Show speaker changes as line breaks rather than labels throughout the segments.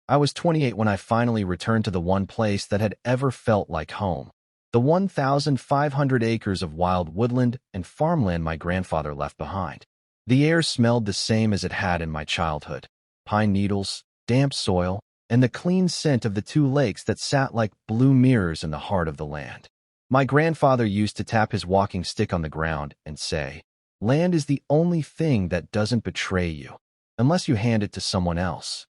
I was 28 when I finally returned to the one place that had ever felt like home. The 1,500 acres of wild woodland and farmland my grandfather left behind. The air smelled the same as it had in my childhood. Pine needles, damp soil, and the clean scent of the two lakes that sat like blue mirrors in the heart of the land. My grandfather used to tap his walking stick on the ground and say, "Land is the only thing that doesn't betray you, unless you hand it to someone else."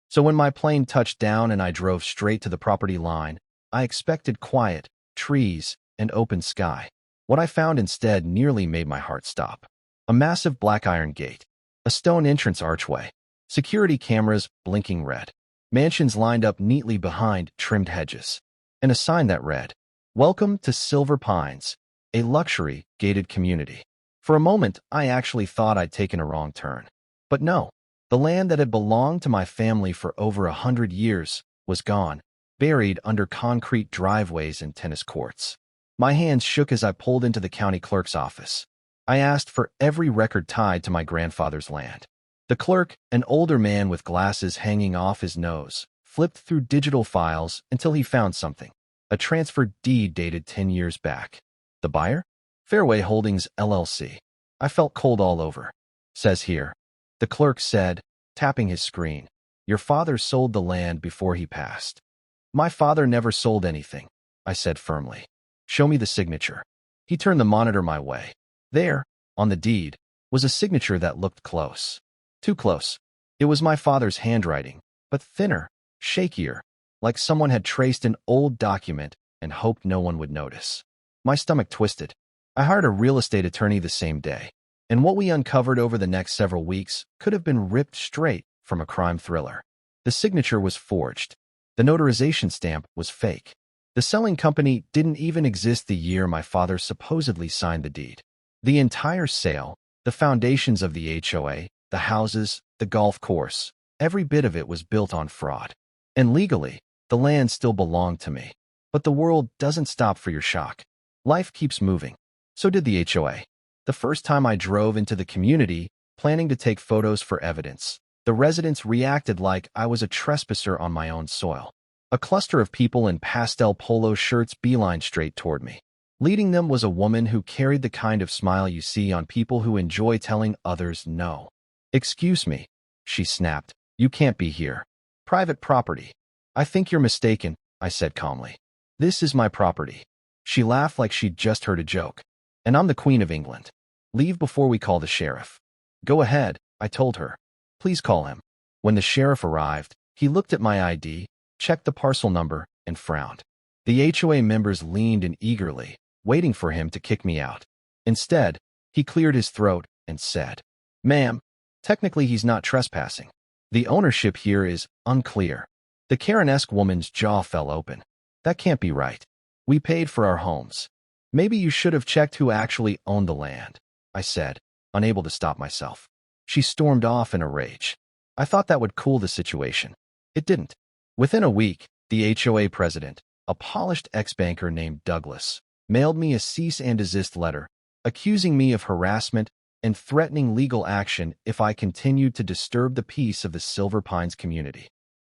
So when my plane touched down and I drove straight to the property line, I expected quiet, trees, and open sky. What I found instead nearly made my heart stop. A massive black iron gate, a stone entrance archway, security cameras blinking red, mansions lined up neatly behind trimmed hedges, and a sign that read, "Welcome to Silver Pines, a luxury gated community." For a moment, I actually thought I'd taken a wrong turn. But no, the land that had belonged to my family for over 100 years was gone, buried under concrete driveways and tennis courts. My hands shook as I pulled into the county clerk's office. I asked for every record tied to my grandfather's land. The clerk, an older man with glasses hanging off his nose, flipped through digital files until he found something. A transfer deed dated 10 years back. The buyer? Fairway Holdings, LLC. I felt cold all over. "Says here," the clerk said, tapping his screen, "your father sold the land before he passed." "My father never sold anything," I said firmly. "Show me the signature." He turned the monitor my way. There, on the deed, was a signature that looked close. Too close. It was my father's handwriting, but thinner, shakier, like someone had traced an old document and hoped no one would notice. My stomach twisted. I hired a real estate attorney the same day, and what we uncovered over the next several weeks could have been ripped straight from a crime thriller. The signature was forged. The notarization stamp was fake. The selling company didn't even exist the year my father supposedly signed the deed. The entire sale, the foundations of the HOA, the houses, the golf course, every bit of it was built on fraud. And legally, the land still belonged to me. But the world doesn't stop for your shock. Life keeps moving. So did the HOA. The first time I drove into the community, planning to take photos for evidence, the residents reacted like I was a trespasser on my own soil. A cluster of people in pastel polo shirts beelined straight toward me. Leading them was a woman who carried the kind of smile you see on people who enjoy telling others no. "Excuse me," she snapped. "You can't be here. Private property." "I think you're mistaken," I said calmly. "This is my property." She laughed like she'd just heard a joke. "And I'm the Queen of England. Leave before we call the sheriff." "Go ahead," I told her. "Please call him." When the sheriff arrived, he looked at my ID, checked the parcel number, and frowned. The HOA members leaned in eagerly, waiting for him to kick me out. Instead, he cleared his throat and said, "Ma'am, technically he's not trespassing. The ownership here is unclear." The Karen-esque woman's jaw fell open. "That can't be right. We paid for our homes. Maybe you should have checked who actually owned the land," I said, unable to stop myself. She stormed off in a rage. I thought that would cool the situation. It didn't. Within a week, the HOA president, a polished ex-banker named Douglas, mailed me a cease and desist letter, accusing me of harassment and threatening legal action if I continued to disturb the peace of the Silver Pines community.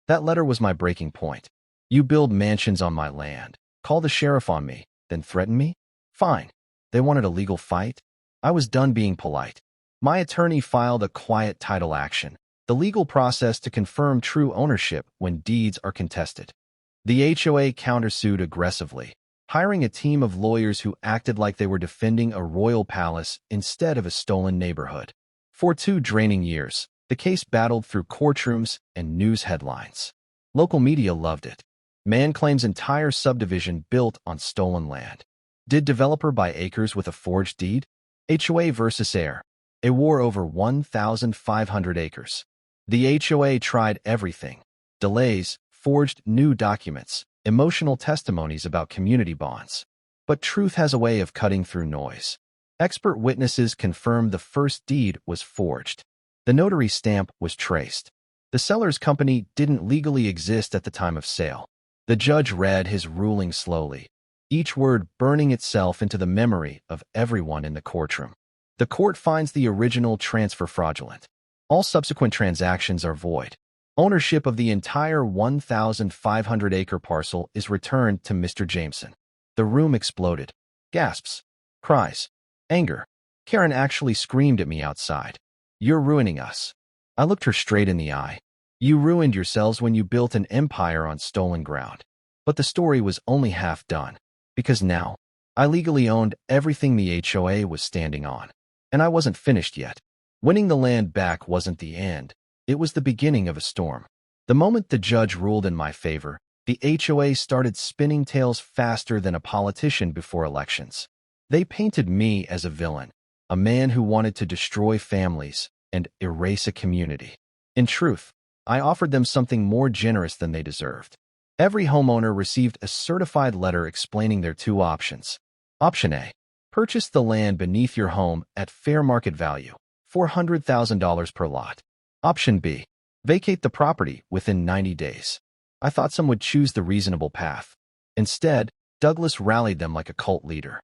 That letter was my breaking point. You build mansions on my land, call the sheriff on me, then threaten me? Fine. They wanted a legal fight? I was done being polite. My attorney filed a quiet title action, the legal process to confirm true ownership when deeds are contested. The HOA countersued aggressively, hiring a team of lawyers who acted like they were defending a royal palace instead of a stolen neighborhood. For 2 draining years, the case battled through courtrooms and news headlines. Local media loved it. Man claims entire subdivision built on stolen land. Did developer buy acres with a forged deed? HOA versus heir. A war over 1,500 acres. The HOA tried everything. Delays, forged new documents, emotional testimonies about community bonds. But truth has a way of cutting through noise. Expert witnesses confirmed the first deed was forged. The notary stamp was traced. The seller's company didn't legally exist at the time of sale. The judge read his ruling slowly, each word burning itself into the memory of everyone in the courtroom. The court finds the original transfer fraudulent. All subsequent transactions are void. Ownership of the entire 1,500-acre parcel is returned to Mr. Jameson. The room exploded. Gasps, cries, anger. Karen actually screamed at me outside. "You're ruining us." I looked her straight in the eye. "You ruined yourselves when you built an empire on stolen ground." But the story was only half done, because now I legally owned everything the HOA was standing on. And I wasn't finished yet. Winning the land back wasn't the end. It was the beginning of a storm. The moment the judge ruled in my favor, the HOA started spinning tales faster than a politician before elections. They painted me as a villain, a man who wanted to destroy families and erase a community. In truth, I offered them something more generous than they deserved. Every homeowner received a certified letter explaining their two options. Option A: purchase the land beneath your home at fair market value, $400,000 per lot. Option B: vacate the property within 90 days. I thought some would choose the reasonable path. Instead, Douglas rallied them like a cult leader.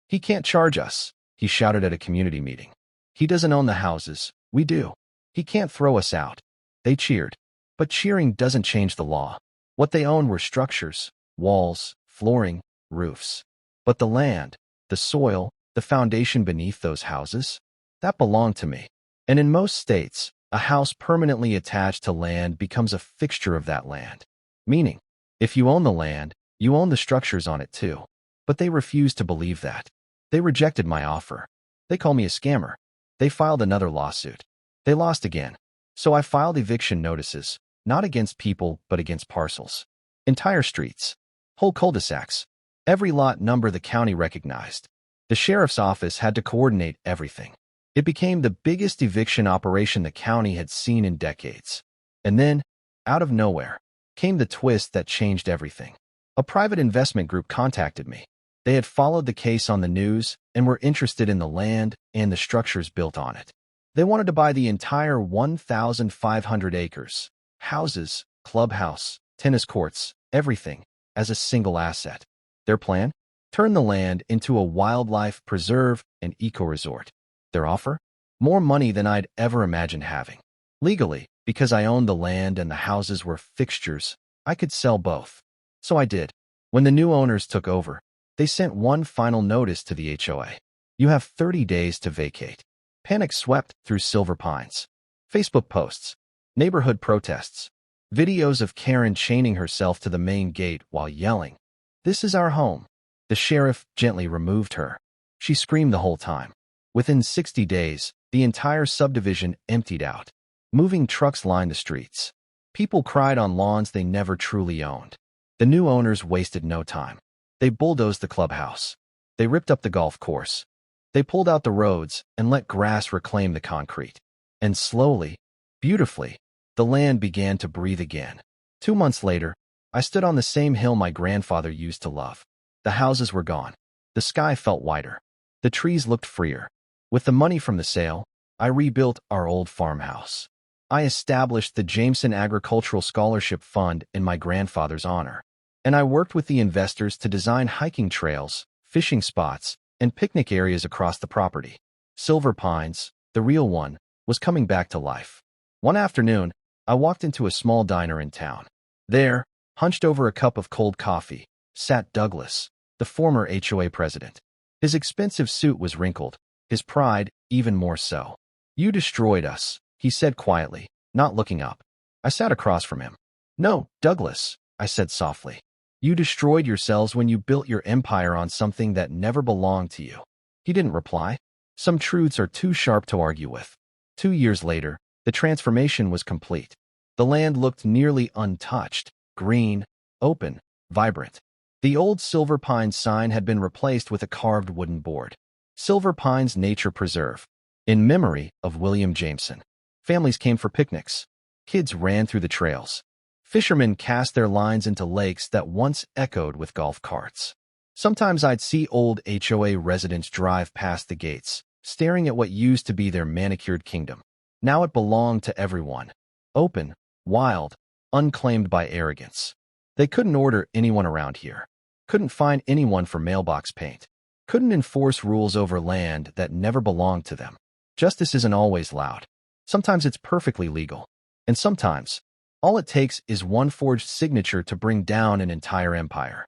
"He can't charge us," he shouted at a community meeting. "He doesn't own the houses. We do. He can't throw us out." They cheered. But cheering doesn't change the law. What they owned were structures, walls, flooring, roofs. But the land, the soil, the foundation beneath those houses, that belonged to me. And in most states, a house permanently attached to land becomes a fixture of that land. Meaning, if you own the land, you own the structures on it too. But they refused to believe that. They rejected my offer. They called me a scammer. They filed another lawsuit. They lost again. So I filed eviction notices, not against people, but against parcels. Entire streets. Whole cul-de-sacs. Every lot number the county recognized. The sheriff's office had to coordinate everything. It became the biggest eviction operation the county had seen in decades. And then, out of nowhere, came the twist that changed everything. A private investment group contacted me. They had followed the case on the news and were interested in the land and the structures built on it. They wanted to buy the entire 1,500 acres, houses, clubhouse, tennis courts, everything, as a single asset. Their plan? Turn the land into a wildlife preserve and eco-resort. Their offer? More money than I'd ever imagined having. Legally, because I owned the land and the houses were fixtures, I could sell both. So I did. When the new owners took over, they sent one final notice to the HOA. "You have 30 days to vacate." Panic swept through Silver Pines. Facebook posts, neighborhood protests, videos of Karen chaining herself to the main gate while yelling, "This is our home." The sheriff gently removed her. She screamed the whole time. Within 60 days, the entire subdivision emptied out. Moving trucks lined the streets. People cried on lawns they never truly owned. The new owners wasted no time. They bulldozed the clubhouse. They ripped up the golf course. They pulled out the roads and let grass reclaim the concrete. And slowly, beautifully, the land began to breathe again. 2 months later, I stood on the same hill my grandfather used to love. The houses were gone. The sky felt whiter. The trees looked freer. With the money from the sale, I rebuilt our old farmhouse. I established the Jameson Agricultural Scholarship Fund in my grandfather's honor. And I worked with the investors to design hiking trails, fishing spots, and picnic areas across the property. Silver Pines, the real one, was coming back to life. One afternoon, I walked into a small diner in town. There, hunched over a cup of cold coffee, sat Douglas, the former HOA president. His expensive suit was wrinkled, his pride even more so. "You destroyed us," he said quietly, not looking up. I sat across from him. "No, Douglas," I said softly. "You destroyed yourselves when you built your empire on something that never belonged to you." He didn't reply. Some truths are too sharp to argue with. 2 years later, the transformation was complete. The land looked nearly untouched, green, open, vibrant. The old Silver Pines sign had been replaced with a carved wooden board. Silver Pines Nature Preserve, in memory of William Jameson. Families came for picnics. Kids ran through the trails. Fishermen cast their lines into lakes that once echoed with golf carts. Sometimes I'd see old HOA residents drive past the gates, staring at what used to be their manicured kingdom. Now it belonged to everyone. Open, wild, unclaimed by arrogance. They couldn't order anyone around here. Couldn't find anyone for mailbox paint. Couldn't enforce rules over land that never belonged to them. Justice isn't always loud. Sometimes it's perfectly legal. And sometimes, All it takes is one forged signature to bring down an entire empire.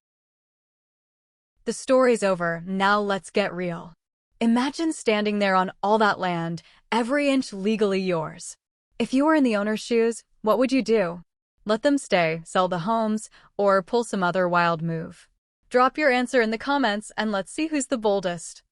The story's over, now let's get real. Imagine standing there on all that land, every inch legally yours. If you were in the owner's shoes, what would you do? Let them stay, sell the homes, or pull some other wild move? Drop your answer in the comments and let's see who's the boldest.